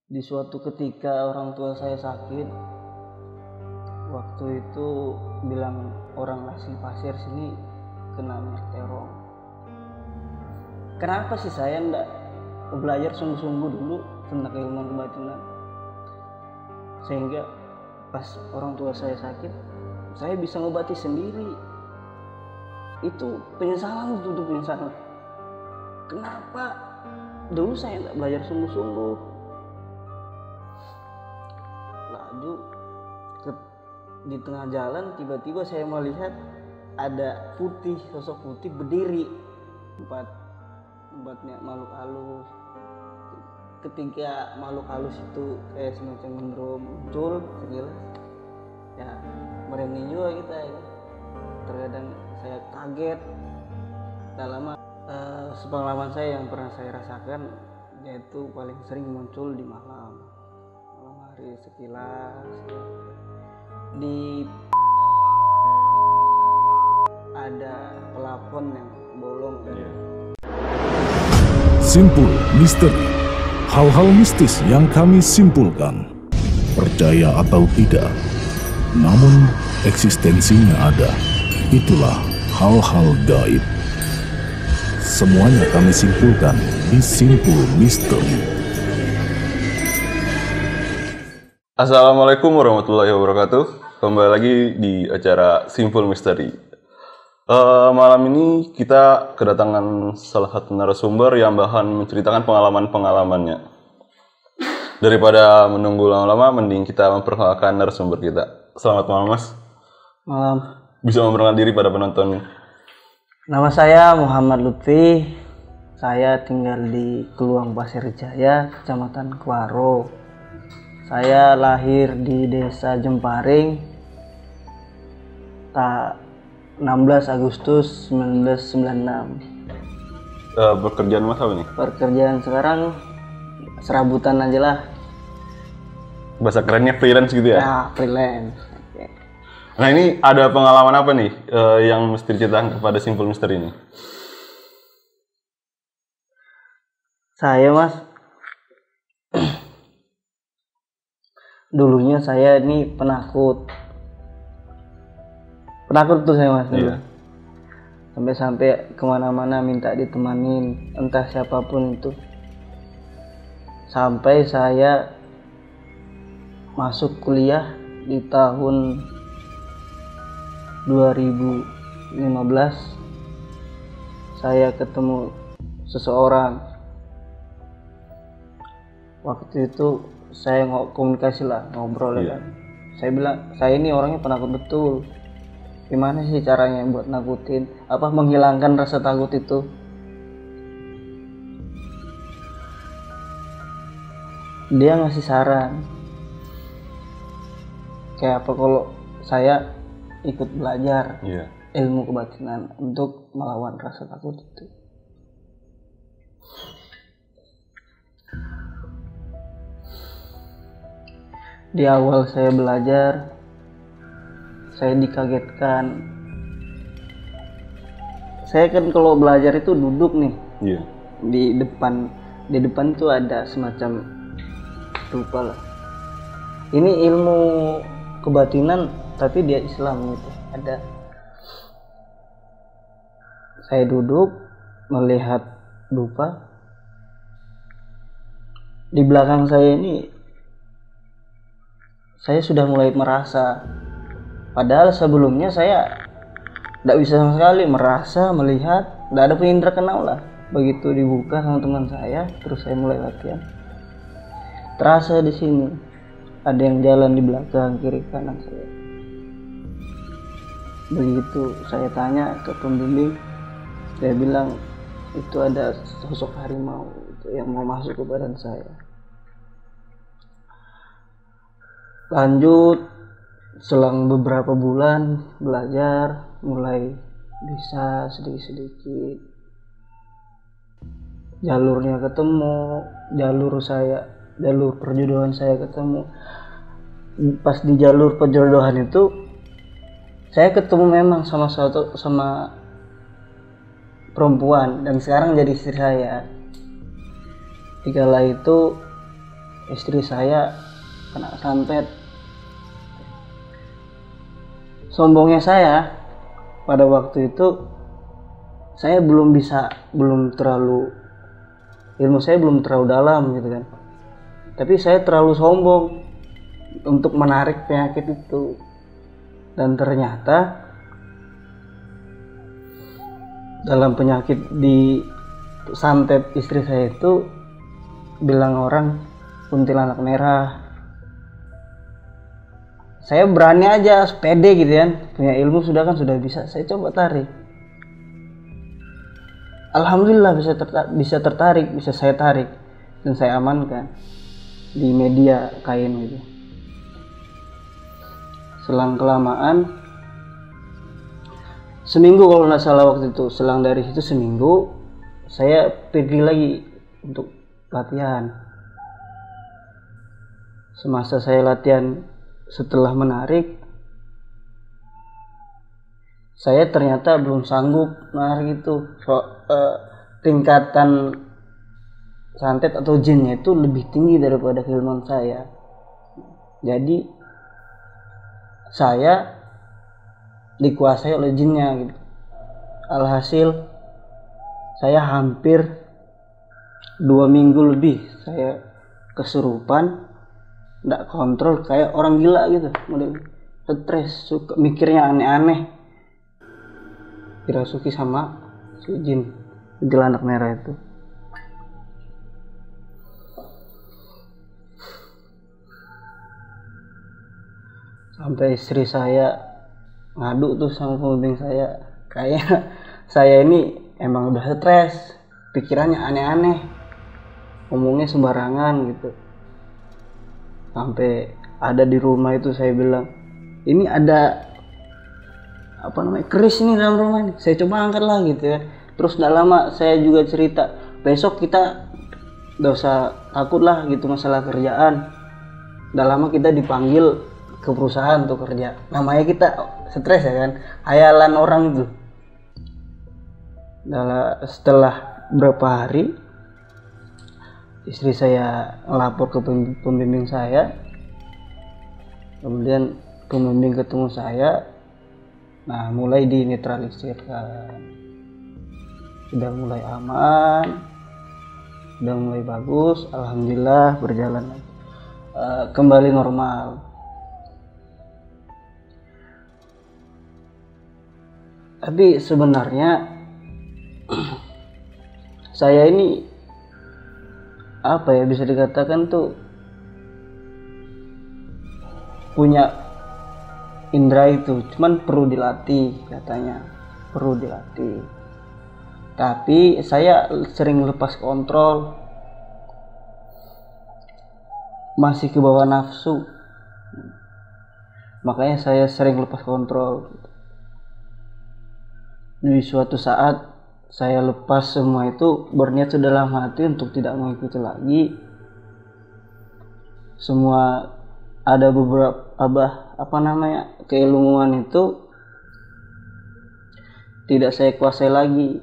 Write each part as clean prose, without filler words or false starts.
Di suatu ketika orang tua saya sakit, waktu itu bilang orang asli Pasir sini kena minyak terong. Kenapa sih saya ndak belajar sungguh-sungguh dulu tentang keilmuan kebatinan, sehingga pas orang tua saya sakit saya bisa ngobati sendiri. Itu penyesalan, itu penyesalan. Kenapa dulu saya ndak belajar sungguh-sungguh? Laju di tengah jalan tiba-tiba saya melihat ada sosok putih berdiri tempatnya makhluk halus. Ketika makhluk halus itu kayak semacam genderuwo muncul sekilas, ya merinding juga kita ya. Terkadang saya kaget. Tak lama sepengalaman saya yang pernah saya rasakan, yaitu paling sering muncul di malam hari sekilas ya. Di ada pelafon yang bolong kan. Simpul Misteri. Hal-hal mistis yang kami simpulkan, percaya atau tidak, namun eksistensinya ada. Itulah hal-hal gaib. Semuanya kami simpulkan di Simpul Misteri. Assalamualaikum warahmatullahi wabarakatuh. Kembali lagi di acara Simpul Misteri. Malam ini kita kedatangan salah satu narasumber yang bahan menceritakan pengalaman-pengalamannya. Daripada menunggu lama-lama, mending kita memperkenalkan narasumber kita. Selamat malam, Mas. Malam. Bisa memperkenalkan diri pada penonton. Nama saya Muhammad Lutfi. Saya tinggal di Keluang Pasir Jaya, Kecamatan Kuaro. Saya lahir di Desa Jemparing 16 Agustus 1996. Pekerjaan Mas apa nih? Pekerjaan sekarang serabutan aja lah. Bahasa kerennya freelance gitu ya? Ya, freelance. Okay. Nah, ini ada pengalaman apa nih yang mesti diceritakan kepada Simpul Misteri ini? Saya, Mas, dulunya saya ini penakut tuh saya, Mas. Iya. Sampai kemana-mana minta ditemanin entah siapapun itu. Sampai saya masuk kuliah di tahun 2015, saya ketemu seseorang. Waktu itu saya komunikasi lah, ngobrol ya kan. Saya bilang, saya ini orangnya penakut betul. Gimana sih caranya buat nakutin, menghilangkan rasa takut itu? Dia ngasih saran. Kayak apa kalau saya ikut belajar ilmu kebatinan untuk melawan rasa takut itu. Di awal saya belajar, saya dikagetkan. Saya kan kalau belajar itu duduk nih. Iya. Di depan itu ada semacam lupa lah. Ini ilmu kebatinan tapi dia Islam gitu. Ada. Saya duduk melihat dupa. Di belakang saya ini saya sudah mulai merasa, padahal sebelumnya saya tidak bisa sama sekali merasa, melihat, tidak ada indera kenal lah. Begitu dibuka sama teman saya, terus saya mulai latihan. Terasa di sini ada yang jalan di belakang, kiri kanan saya. Begitu saya tanya ke pembimbing, dia bilang itu ada sosok harimau yang mau masuk ke badan saya. Lanjut, selang beberapa bulan belajar, mulai bisa sedikit-sedikit. Jalurnya ketemu, jalur perjodohan saya ketemu. Pas di jalur perjodohan itu, saya ketemu memang sama perempuan dan sekarang jadi istri saya. Dikala itu istri saya kena santet. Sombongnya saya pada waktu itu, saya ilmu saya belum terlalu dalam gitu kan. Tapi saya terlalu sombong untuk menarik penyakit itu. Dan ternyata dalam penyakit di santet istri saya itu, bilang orang kuntilanak merah. Saya berani aja, pede gitu kan, punya ilmu sudah bisa, saya coba tarik. Alhamdulillah bisa tertarik, bisa saya tarik dan saya amankan di media kain gitu. Selang kelamaan, seminggu kalau nggak salah waktu itu, selang dari situ seminggu, saya pergi lagi untuk latihan. Semasa saya latihan, setelah menarik, saya ternyata belum sanggup menarik itu. Tingkatan santet atau jinnya itu lebih tinggi daripada keilmuan saya. Jadi saya dikuasai oleh jinnya gitu. Alhasil saya hampir 2 minggu lebih saya kesurupan, nggak kontrol, kayak orang gila gitu, model stres, suka mikirnya aneh-aneh, dirasuki sama si jin kuntilanak merah itu. Sampai istri saya ngadu tuh sama pembimbing saya, kayak saya ini emang udah stres, pikirannya aneh-aneh, ngomongnya sembarangan gitu. Sampai ada di rumah itu saya bilang, ini ada keris ini dalam rumah ini, saya coba angkat lah gitu ya. Terus gak lama saya juga cerita, besok kita gak usah takut lah gitu masalah kerjaan. Gak lama kita dipanggil ke perusahaan untuk kerja. Namanya kita stres ya kan, hayalan orang itu. Setelah berapa hari, istri saya ngelapor ke pembimbing saya, kemudian pembimbing ketemu saya, nah mulai dinetralisirkan, sudah mulai aman, sudah mulai bagus, alhamdulillah berjalan kembali normal. Tapi sebenarnya saya ini bisa dikatakan tuh punya indera itu, cuman perlu dilatih katanya, perlu dilatih. Tapi saya sering lepas kontrol, masih ke bawah nafsu, makanya saya sering lepas kontrol. Di suatu saat saya lepas semua itu, berniat sudah dalam hati untuk tidak mengikuti lagi. Semua ada beberapa keilmuan itu tidak saya kuasai lagi.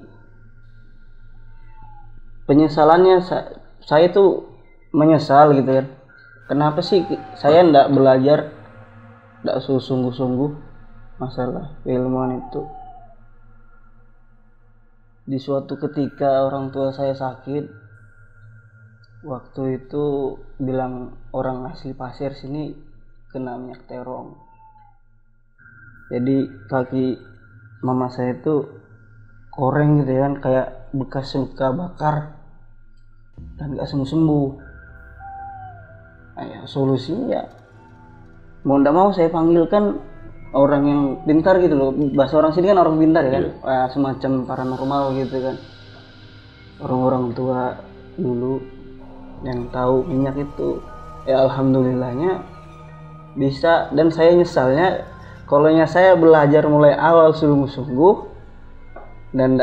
Penyesalannya saya tuh menyesal gitu kan. Kenapa sih saya tidak belajar, tidak sungguh-sungguh masalah keilmuan itu. Di suatu ketika orang tua saya sakit, waktu itu bilang orang asli pasir sini kena minyak terong. Jadi kaki mama saya itu koreng gitu kan, kayak bekas luka bakar dan gak sembuh-sembuh. Nah, ya, solusinya ya mau ndak mau saya panggilkan orang yang pintar gitu loh. Bahasa orang sini kan orang pintar ya kan, semacam paranormal gitu kan, orang-orang tua dulu yang tahu minyak itu. Ya alhamdulillahnya bisa. Dan saya nyesalnya kalau saya belajar mulai awal sungguh-sungguh dan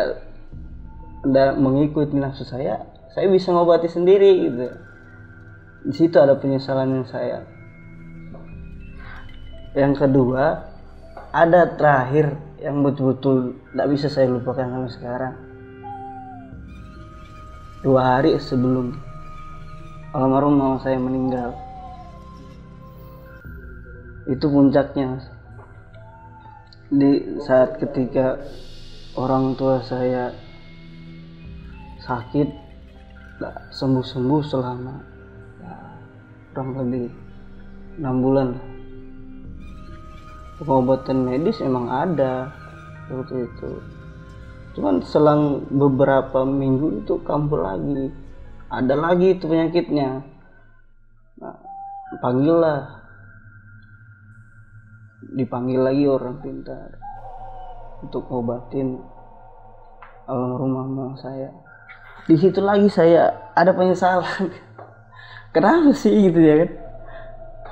tidak mengikuti nafsu saya bisa ngobati sendiri gitu. Di situ ada penyesalan yang saya. Yang kedua, ada terakhir yang betul-betul tidak bisa saya lupakan sampai sekarang. 2 hari sebelum almarhum mama saya meninggal. Itu puncaknya, Mas. Di saat ketika orang tua saya sakit, sembuh-sembuh selama kurang lebih 6 bulan. Pengobatan medis emang ada waktu itu, cuman selang beberapa minggu itu kambuh lagi, ada lagi itu penyakitnya. Nah, dipanggil lagi orang pintar untuk ngobatin almarhum mama saya. Di situ lagi saya ada penyesalan. Kenapa sih gitu ya kan?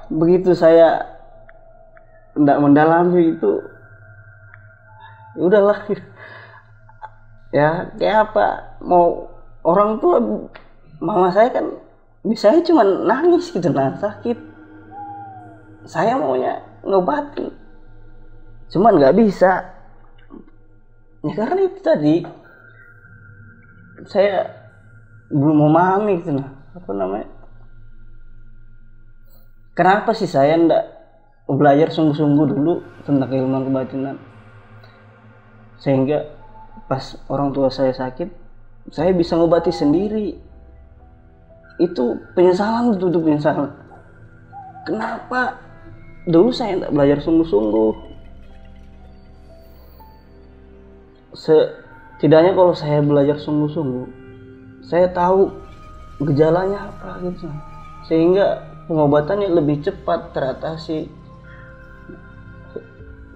Begitu saya tidak mendalami itu, ya udahlah. Ya kayak apa? Mau orang tua mama saya kan misalnya cuma nangis gitu, nah sakit. Saya maunya ngobatin, cuman nggak bisa. Ya karena itu tadi saya belum memahami gitu, nah apa namanya, kenapa sih saya ndak belajar sungguh-sungguh dulu tentang keilmuan kebatinan, sehingga pas orang tua saya sakit saya bisa ngobati sendiri. Itu penyesalan, itu penyesalan. Kenapa dulu saya ndak belajar sungguh-sungguh? Setidaknya kalau saya belajar sungguh-sungguh, saya tahu gejalanya apa gitu, sehingga pengobatannya lebih cepat teratasi.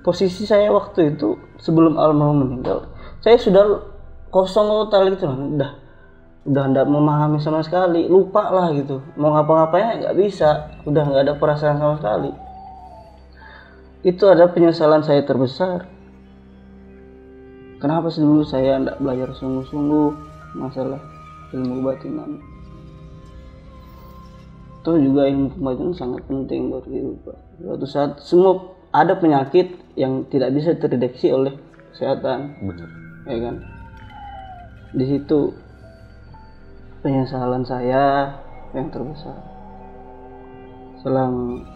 Posisi saya waktu itu sebelum almarhum meninggal, saya sudah kosong total gitu, udah nggak memahami sama sekali, lupa lah gitu, mau ngapa-ngapain nggak bisa, udah nggak ada perasaan sama sekali. Itu ada penyesalan saya terbesar. Kenapa sih dulu saya nggak belajar sungguh-sungguh masalah ilmu kebatinan? Itu juga ilmu kebatinan sangat penting buat kehidupan. Suatu saat semua ada penyakit yang tidak bisa terdeteksi oleh kesehatan. Benar. Ya kan? Di situ penyesalan saya yang terbesar. Selang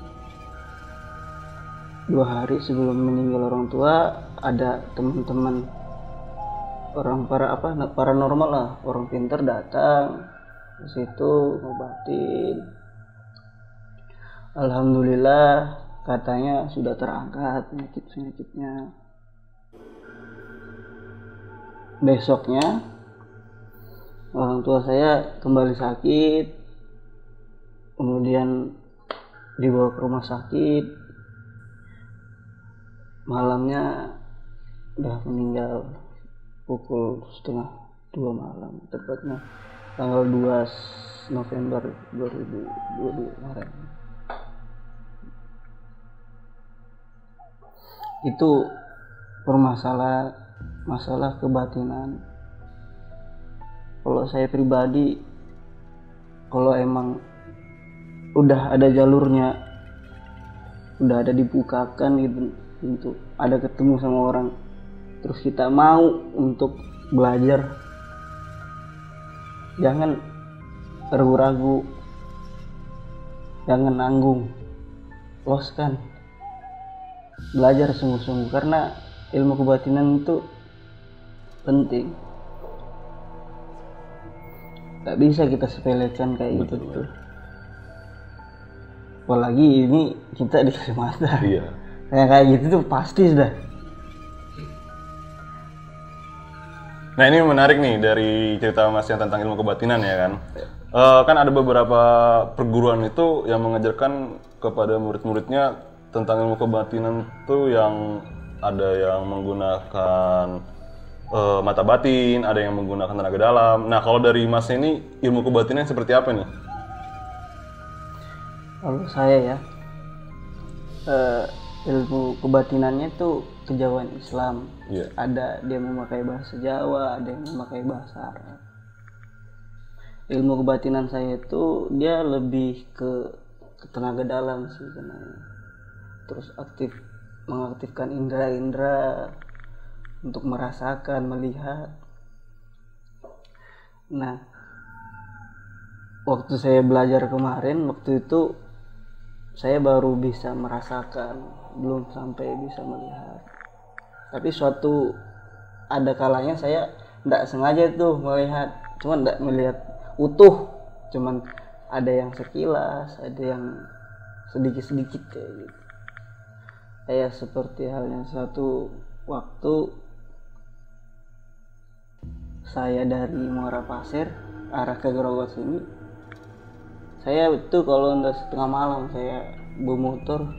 2 hari sebelum meninggal orang tua, ada teman-teman orang paranormal lah, orang pintar datang ke situ ngobatin. Alhamdulillah katanya sudah terangkat penyakitnya. Besoknya orang tua saya kembali sakit, kemudian dibawa ke rumah sakit. Malamnya udah meninggal pukul 1:30 malam, tepatnya tanggal 2 November 2022 kemarin. Itu masalah kebatinan. Kalau saya pribadi, kalau emang udah ada jalurnya, udah ada dibukakan gitu, untuk ada ketemu sama orang, terus kita mau untuk belajar, jangan ragu-ragu, jangan nanggung, loskan, belajar sungguh-sungguh, karena ilmu kebatinan itu penting. Gak bisa kita sepelekan kayak gitu. Apalagi ini kita di Kalimantan. Iya. Kayak gitu tuh pasti sudah. Nah ini menarik nih dari cerita Mas yang tentang ilmu kebatinan ya kan. Kan ada beberapa perguruan itu yang mengajarkan kepada murid-muridnya tentang ilmu kebatinan itu, yang ada yang menggunakan mata batin, ada yang menggunakan tenaga dalam. Nah kalau dari Mas ini ilmu kebatinan seperti apa nih? Kalau saya ya, ilmu kebatinannya tuh kejauhan Islam. Yeah. Ada dia memakai bahasa Jawa, ada yang memakai bahasa Arab. Ilmu kebatinan saya itu dia lebih ke tenaga dalam sih sebenarnya. Terus mengaktifkan indera-indera untuk merasakan, melihat. Nah, waktu saya belajar kemarin, waktu itu saya baru bisa merasakan, belum sampai bisa melihat. Tapi ada kalanya saya tidak sengaja tuh melihat, cuman tidak melihat utuh, cuman ada yang sekilas, ada yang sedikit-sedikit kayak gitu. Kayak seperti halnya suatu waktu saya dari Muara Pasir arah ke Grogol sini, saya itu kalau udah setengah malam saya bermotor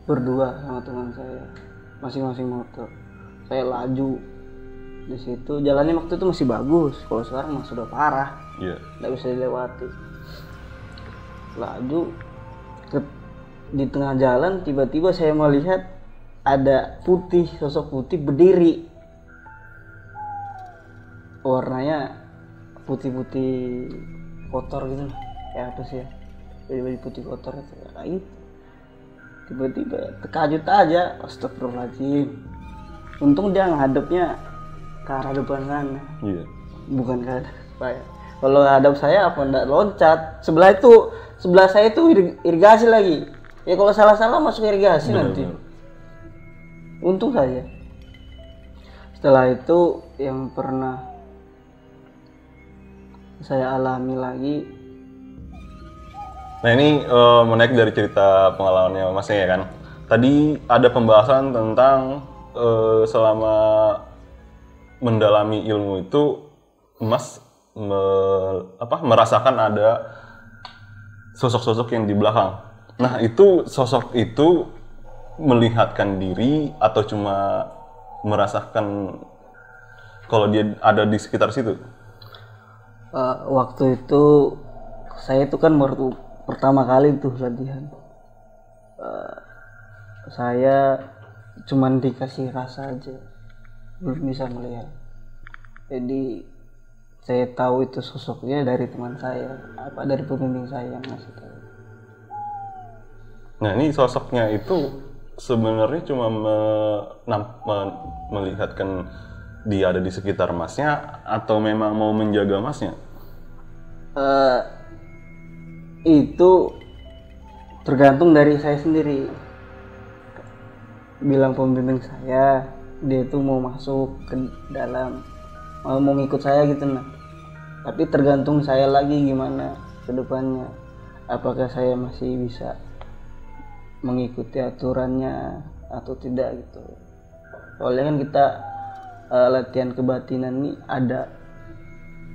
berdua sama teman saya, masing-masing motor. Saya laju di situ, jalannya waktu itu masih bagus, kalau sekarang mah sudah parah, nggak bisa dilewati. Laju di tengah jalan, tiba-tiba saya melihat ada sosok putih berdiri, warnanya putih-putih kotor gitu, kayak apa sih ya, jadi putih kotor itu. Tiba-tiba terkajut aja, astagfirullahaladzim. Untung dia ngadepnya ke arah depan sana, bukan ke arah saya. Kalau hadap saya apa ndak loncat. Sebelah saya itu irigasi lagi. Ya kalau salah-salah masuk irigasi nanti. Untung saja. Setelah itu yang pernah saya alami lagi. Nah ini menaik dari cerita pengalamannya Masnya ya kan. Tadi ada pembahasan tentang selama mendalami ilmu itu Mas merasakan ada sosok-sosok yang di belakang. Nah itu sosok itu melihatkan diri atau cuma merasakan kalau dia ada di sekitar situ? Waktu itu saya itu kan baru pertama kali tuh latihan. Saya cuman dikasih rasa aja, belum bisa melihat. Jadi saya tahu itu sosoknya dari teman saya, dari pembimbing saya yang ngasih tahu. Nah ini sosoknya itu sebenarnya cuma melihatkan dia ada di sekitar Masnya atau memang mau menjaga Masnya? Itu tergantung dari saya sendiri. Bilang pembimbing saya, dia itu mau masuk ke dalam, mau ngikut saya gitu nah. Tapi tergantung saya lagi gimana ke depannya. Apakah saya masih bisa mengikuti aturannya atau tidak gitu. Soalnya kan kita latihan kebatinan ini ada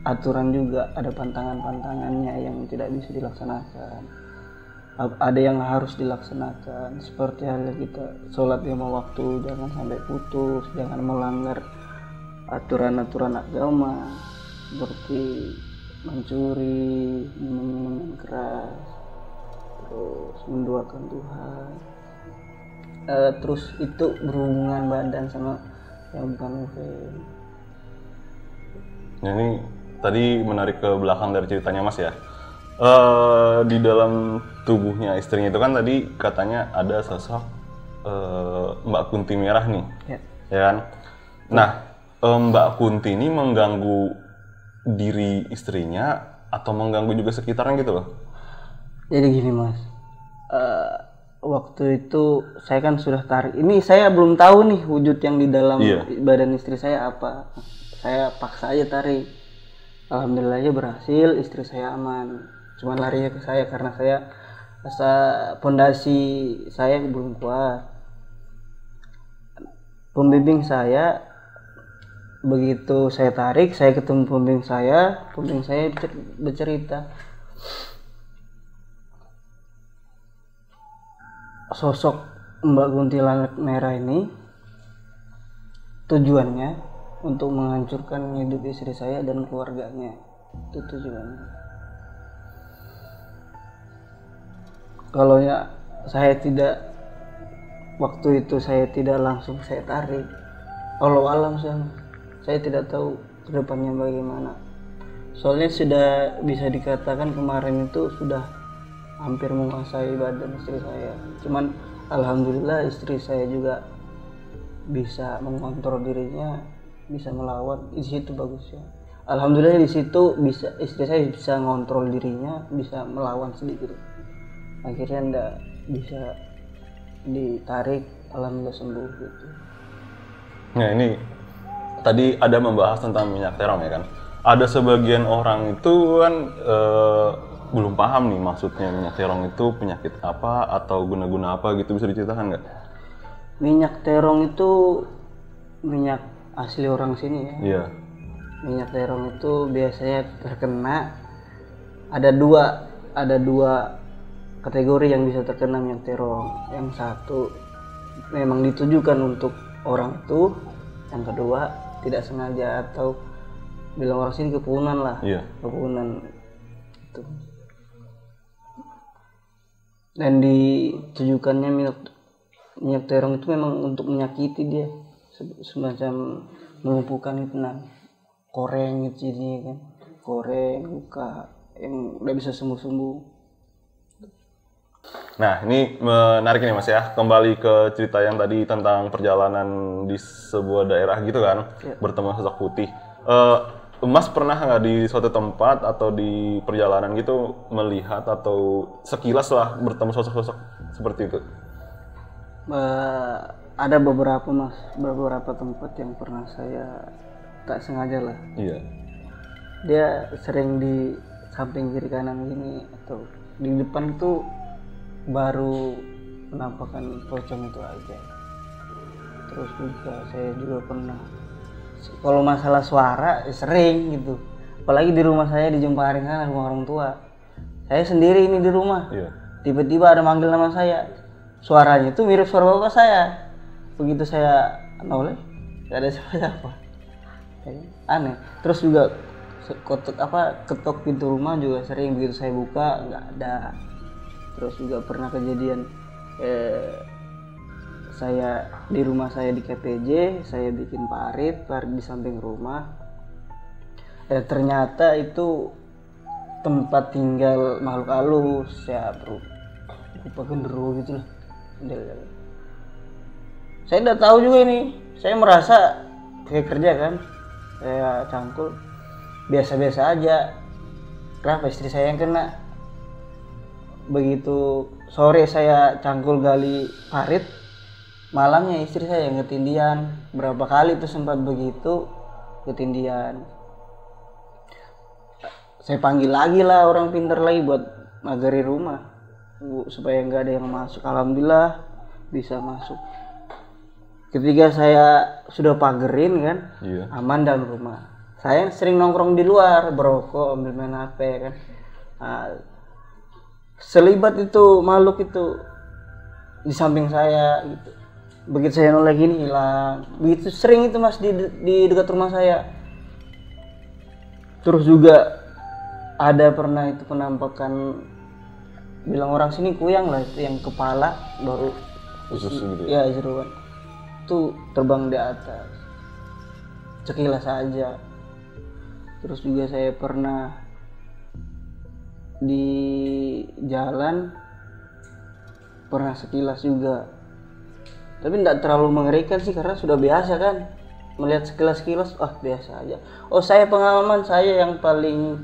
aturan juga, ada pantangan-pantangannya yang tidak bisa dilaksanakan. Ada yang harus dilaksanakan, seperti halnya kita sholat lima waktu, jangan sampai putus, jangan melanggar aturan-aturan agama seperti mencuri, minum keras, terus menduakan Tuhan, terus itu berhubungan badan sama yang bukan muslim. Nah ini tadi menarik ke belakang dari ceritanya Mas ya. Di dalam tubuhnya istrinya itu kan tadi katanya ada sosok Mbak Kunti Merah nih, ya kan? Nah Mbak Kunti ini mengganggu diri istrinya atau mengganggu juga sekitarnya gitu loh? Jadi gini Mas, waktu itu saya kan sudah tarik. Ini saya belum tahu nih wujud yang di dalam badan istri saya apa. Saya paksa aja tarik. Alhamdulillah aja berhasil, istri saya aman. Cuman larinya ke saya karena saya rasa pondasi saya belum kuat. Pembimbing saya, begitu saya tarik, saya ketemu pembimbing saya bercerita. Sosok Mbak Kuntilanak Merah ini tujuannya untuk menghancurkan hidup istri saya dan keluarganya. Itu tujuannya. Kalau ya waktu itu saya tidak langsung saya tarik, Allah alam saya tidak tahu kedepannya bagaimana. Soalnya sudah bisa dikatakan kemarin itu sudah hampir menguasai badan istri saya. Cuman alhamdulillah istri saya juga bisa mengontrol dirinya, bisa melawan. Di situ bagusnya. alhamdulillah di situ bisa istri saya bisa ngontrol dirinya, bisa melawan sedikit. Akhirnya ndak bisa ditarik, alhamdulillah sembuh gitu. Nah ini tadi ada membahas tentang minyak terong ya kan. Ada sebagian orang itu kan belum paham nih maksudnya minyak terong itu penyakit apa atau guna-guna apa gitu, bisa diceritakan nggak? Minyak terong itu minyak asli orang sini ya. Iya. Minyak terong itu biasanya terkena ada dua kategori yang bisa terkena minyak terong. Yang satu memang ditujukan untuk orang itu, yang kedua tidak sengaja atau bilang orang sini kepunan lah. Iya. Kepunan itu. Dan ditujukannya minyak terong itu memang untuk menyakiti dia, semacam melumpuhkan itu, nah koreng gitu jadinya kan, koreng luka yang udah bisa sembuh-sembuh. Nah ini menarik nih Mas ya, kembali ke cerita yang tadi tentang perjalanan di sebuah daerah gitu kan, Ya. bertemu sosok putih. Mas pernah nggak di suatu tempat atau di perjalanan gitu melihat atau sekilas lah bertemu sosok-sosok seperti itu? Ada beberapa tempat yang pernah saya tak sengaja lah. Iya. Dia sering di samping kiri kanan gini atau di depan tuh baru penampakan pocong itu aja. Terus juga saya juga pernah, kalau masalah suara sering gitu, apalagi di rumah saya di Jemparing kan, rumah orang tua saya sendiri ini di rumah. Iya. Tiba-tiba ada manggil nama saya, suaranya itu mirip suara bapak saya. Begitu saya noleh, gak ada siapa-siapa. Aneh. Terus juga ketok pintu rumah juga sering, begitu saya buka nggak ada. Terus juga pernah kejadian saya di rumah saya di KPJ, saya bikin parit di samping rumah. Ternyata itu tempat tinggal makhluk halus, ya berupa genderuwo gitu lah. Saya udah tahu juga ini, saya merasa kayak kerja kan, saya cangkul biasa-biasa aja. Kenapa istri saya yang kena? Begitu sore saya cangkul gali parit, malamnya istri saya yang ketindihan. Berapa kali tuh sempat begitu ketindihan. Saya panggil lagi lah orang pintar lagi buat magari rumah, supaya nggak ada yang masuk. Alhamdulillah bisa masuk. Ketika saya sudah pagerin kan, Iya. aman dalam rumah. Saya sering nongkrong di luar, berokok, ambil main HP kan. Nah, selibat itu makhluk itu di samping saya gitu. Begitu saya noleh gini hilang. Begitu sering itu Mas di dekat rumah saya. Terus juga ada pernah itu penampakan, bilang orang sini kuyang lah, itu yang kepala baru Khusus gitu ya? ya jeruan. Itu terbang di atas. Sekilas saja. Terus juga saya pernah di jalan, pernah sekilas juga, tapi tidak terlalu mengerikan sih karena sudah biasa kan melihat sekilas-sekilas, biasa aja. Saya pengalaman saya yang paling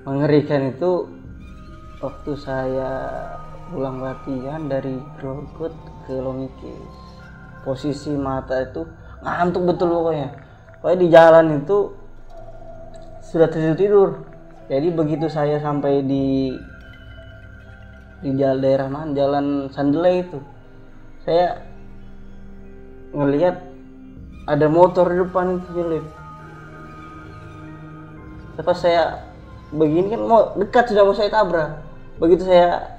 mengerikan itu waktu saya pulang latihan dari Grogol ke Lomikis. Posisi mata itu ngantuk betul pokoknya di jalan itu sudah tidur. Jadi begitu saya sampai di jalan daerah mana, Jalan Sandelai itu, saya ngelihat ada motor di depan itu nyelip. Pas saya begini kan mau dekat, sudah mau saya tabrak. Begitu saya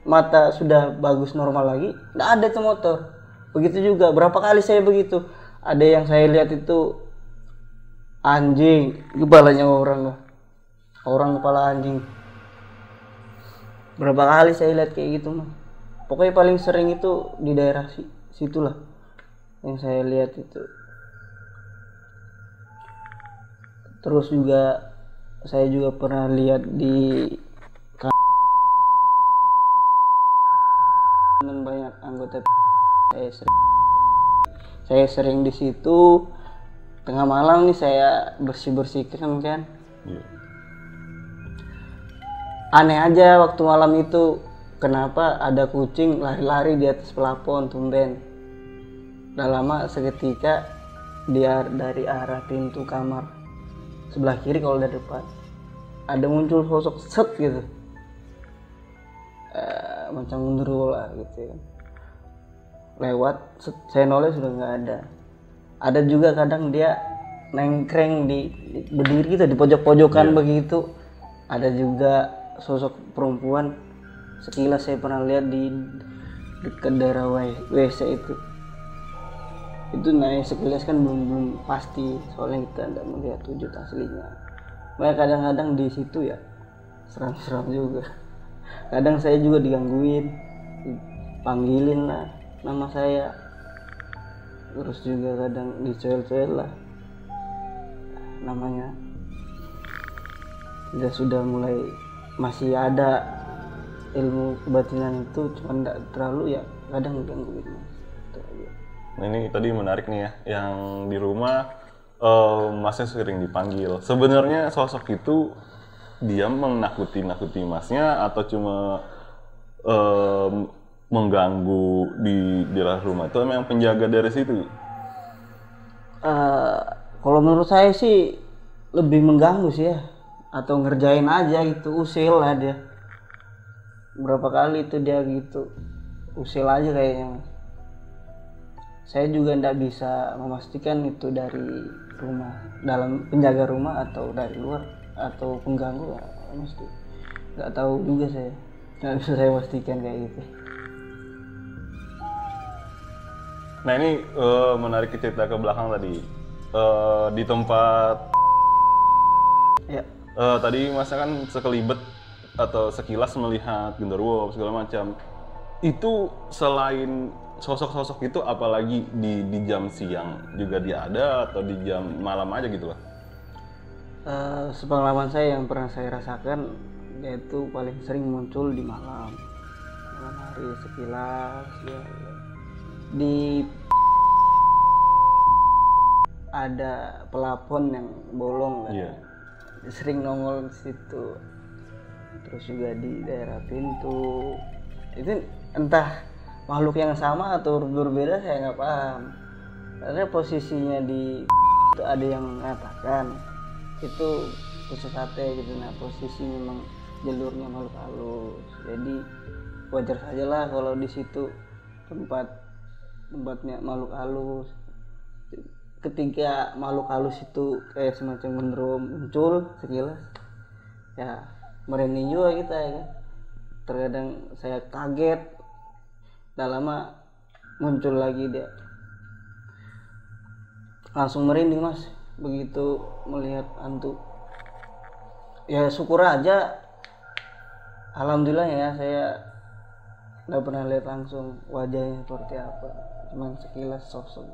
mata sudah bagus normal lagi, nggak ada itu motor. Begitu juga berapa kali saya begitu. Ada yang saya lihat itu anjing, kepalanya orang kepala anjing. Berapa kali saya lihat kayak gitu mah. Pokoknya paling sering itu di daerah situlah yang saya lihat itu. Terus juga saya juga pernah lihat di banyak anggota saya sering di situ. tengah malam nih saya bersihkan kan. Iya. Aneh aja waktu malam itu, kenapa ada kucing lari-lari di atas pelafon tumben. Udah lama seketika dia dari arah pintu kamar sebelah kiri, kalau dari depan ada muncul sosok set gitu, macam genderuwo lah gitu kan. Lewat set, saya noleh sudah nggak ada. Ada juga kadang dia nengkreng berdiri gitu di pojok-pojokan begitu. Ada juga sosok perempuan, sekilas saya pernah lihat di dekat daerah WC itu naik sekilas kan belum pasti, soalnya kita tidak melihat wujud aslinya. Makanya kadang-kadang di situ ya seram-seram juga. Kadang saya juga digangguin, panggilin lah nama saya, terus juga kadang dicoel-coel lah namanya. Sudah mulai masih ada ilmu kebatinan itu, cuma tidak terlalu ya, kadang gangguin. Nah ini tadi menarik nih ya, yang di rumah masnya sering dipanggil. Sebenarnya sosok itu dia menakuti masnya atau cuma mengganggu di dalam rumah itu memang penjaga dari situ? Kalau menurut saya sih lebih mengganggu sih ya, atau ngerjain aja gitu, usil lah dia. Berapa kali itu dia gitu, usil aja kayaknya. Saya juga tidak bisa memastikan itu dari rumah, dalam penjaga rumah atau dari luar atau pengganggu, mesti nggak tahu juga, saya nggak bisa saya pastikan kayak gitu. Nah ini menarik cerita ke belakang tadi, di tempat Ya. Tadi masnya kan sekelibet atau sekilas melihat genderuwo segala macam. Itu selain sosok-sosok itu, apalagi di jam siang juga dia ada atau di jam malam aja gitu lah? Sepengalaman saya yang pernah saya rasakan, yaitu paling sering muncul di malam hari sekilas ya. Di ada pelafon yang bolong kan. Iya. Sering nongol di situ. Terus juga di daerah pintu. Itu entah makhluk yang sama atau berbeda, saya nggak paham. Karena posisinya di itu ada yang mengatakan itu tusuk sate gitu. Nah posisi memang jalurnya makhluk halus. Jadi wajar saja lah kalau di situ tempatnya makhluk halus. Ketika makhluk halus itu kayak semacam genderuwo muncul sekilas, ya merinding juga kita ya kan. Terkadang saya kaget, udah lama muncul lagi dia, langsung merinding mas begitu melihat hantu. Ya syukur aja, alhamdulillah ya, saya nggak pernah lihat langsung wajahnya seperti apa, cuman sekilas sosok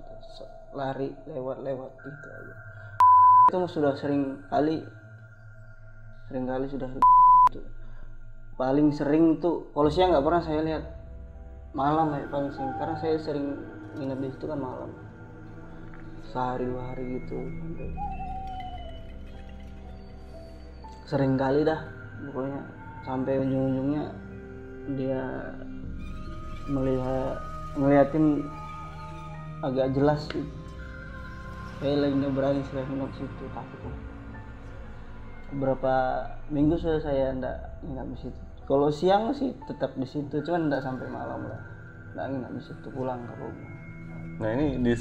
lari lewat gitu aja. Itu sudah sering kali sudah itu. Paling sering tuh kalau siang nggak pernah saya lihat, malam ya paling sering, karena saya sering nginep di situ kan malam, sehari 2 hari gitu. Sering kali dah pokoknya, sampai ujung-ujungnya dia ngeliatin agak jelas gitu. Kayak lagi nggak berani saya nginep situ, takut. Beberapa minggu sudah saya nggak nginep di situ. Kalau siang sih tetap di situ, cuman nggak sampai malam lah. Nggak nginep di situ, pulang ke rumah. Nah ini di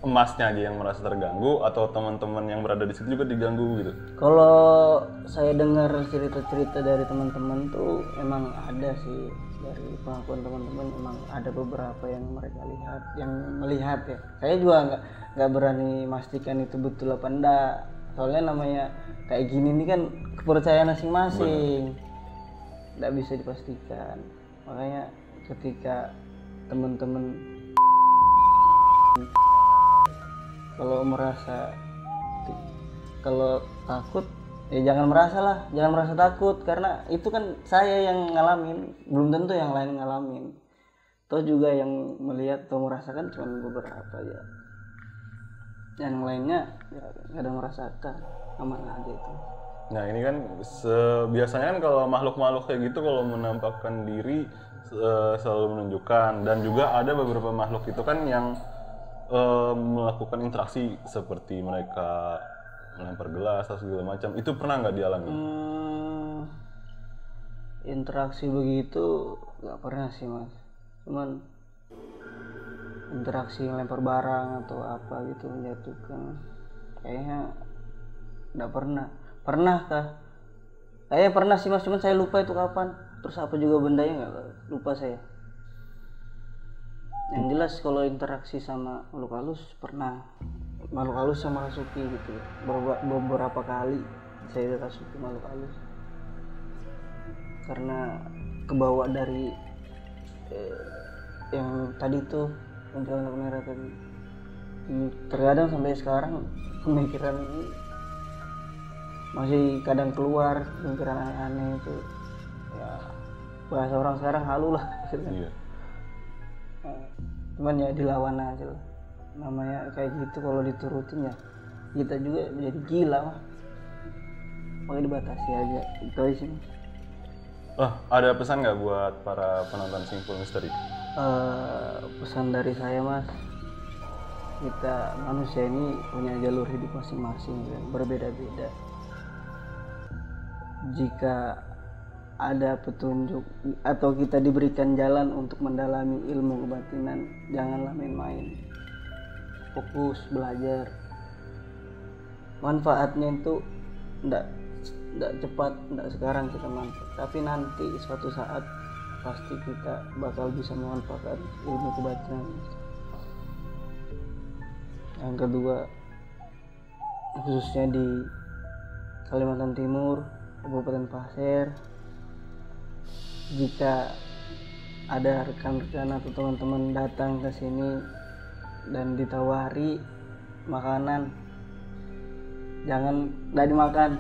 emasnya aja yang merasa terganggu atau teman-teman yang berada di situ juga diganggu gitu? Kalau saya dengar cerita-cerita dari teman-teman tuh emang ada sih, dari pengakuan teman-teman emang ada beberapa yang mereka melihat ya. Saya juga nggak berani memastikan itu betul apa enggak, soalnya namanya kayak gini nih kan kepercayaan masing-masing, nggak bisa dipastikan. Makanya ketika teman-teman kalau takut ya jangan merasa takut, karena itu kan saya yang ngalamin, belum tentu yang lain ngalamin. Toh juga yang melihat atau merasakan cuma beberapa aja. yang lainnya ya nggak ada merasakan, aman aja itu. Nah ini kan biasanya kan kalau makhluk-makhluk kayak gitu kalau menampakkan diri selalu menunjukkan, dan juga ada beberapa makhluk itu kan yang melakukan interaksi seperti mereka melempar gelas atau segala macam. Itu pernah nggak dialami? Interaksi begitu nggak pernah sih mas, cuman interaksi melempar barang atau apa gitu menjatuhkan kayaknya nggak pernah. Pernahkah? Kayaknya pernah sih mas, cuman saya lupa itu kapan, terus apa juga bendanya nggak lupa saya. Yang jelas kalau interaksi sama makhluk halus pernah, makhluk halus yang merasuki gitu beberapa kali saya dirasuki makhluk halus karena kebawa dari yang tadi tuh kuntilanak merah tadi. Terkadang sampai sekarang pemikiran ini masih kadang keluar, pemikiran aneh-aneh itu ya, bahasa orang sekarang halu lah gitu. Iya. Cuman ya dilawan aja lah, namanya kayak gitu. Kalau diturutin ya kita juga menjadi gila mah, makanya dibatasi aja itu aja sih. Ada pesan nggak buat para penonton Simpul Misteri? Pesan dari saya mas, kita manusia ini punya jalur hidup masing-masing dan berbeda-beda. Jika ada petunjuk atau kita diberikan jalan untuk mendalami ilmu kebatinan, janganlah main-main, fokus belajar. Manfaatnya itu enggak cepat, enggak sekarang kita manfaat, tapi nanti suatu saat pasti kita bakal bisa memanfaatkan ilmu kebatinan. Yang kedua, khususnya di Kalimantan Timur, Kabupaten Pasir, jika ada rekan-rekan atau teman-teman datang ke sini dan ditawari makanan, jangan nggak dimakan,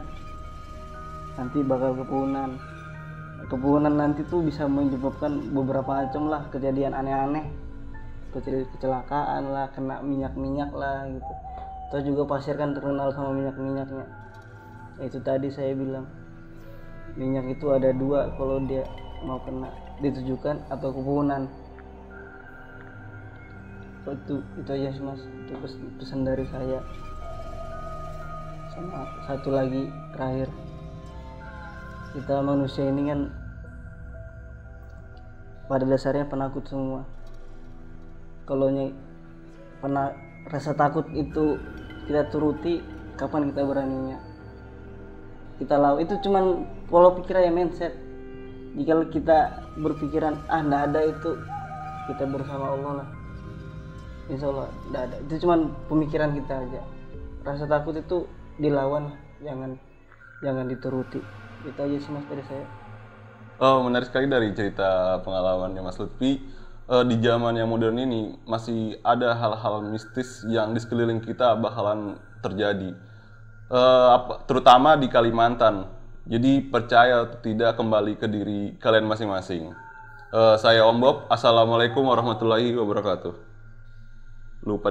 nanti bakal kepunan nanti tuh bisa menyebabkan beberapa macam lah kejadian aneh-aneh, kecelakaan lah, kena minyak lah gitu. Terus juga pasir kan terkenal sama minyak-minyaknya. Itu tadi saya bilang minyak itu ada dua kalau dia mau kena, ditujukan atau kepunan. Itu aja sih mas, itu pesan dari saya. Sama satu lagi terakhir, kita manusia ini kan pada dasarnya penakut semua. Kalau rasa takut itu kita turuti, kapan kita beraninya kita lawan? Itu cuman pola pikir ya, mindset. Jika kita berpikiran nggak ada itu, kita bersama Allah lah, insya Allah nggak ada. Itu cuman pemikiran kita aja. Rasa takut itu dilawan, jangan dituruti. Itu aja sih mas dari saya. Menarik sekali dari cerita pengalamannya Mas Lutfi. Di zaman yang modern ini masih ada hal-hal mistis yang di sekeliling kita bakalan terjadi, terutama di Kalimantan. Jadi percaya atau tidak, kembali ke diri kalian masing-masing. Saya Om Bob, assalamualaikum warahmatullahi wabarakatuh. Lupa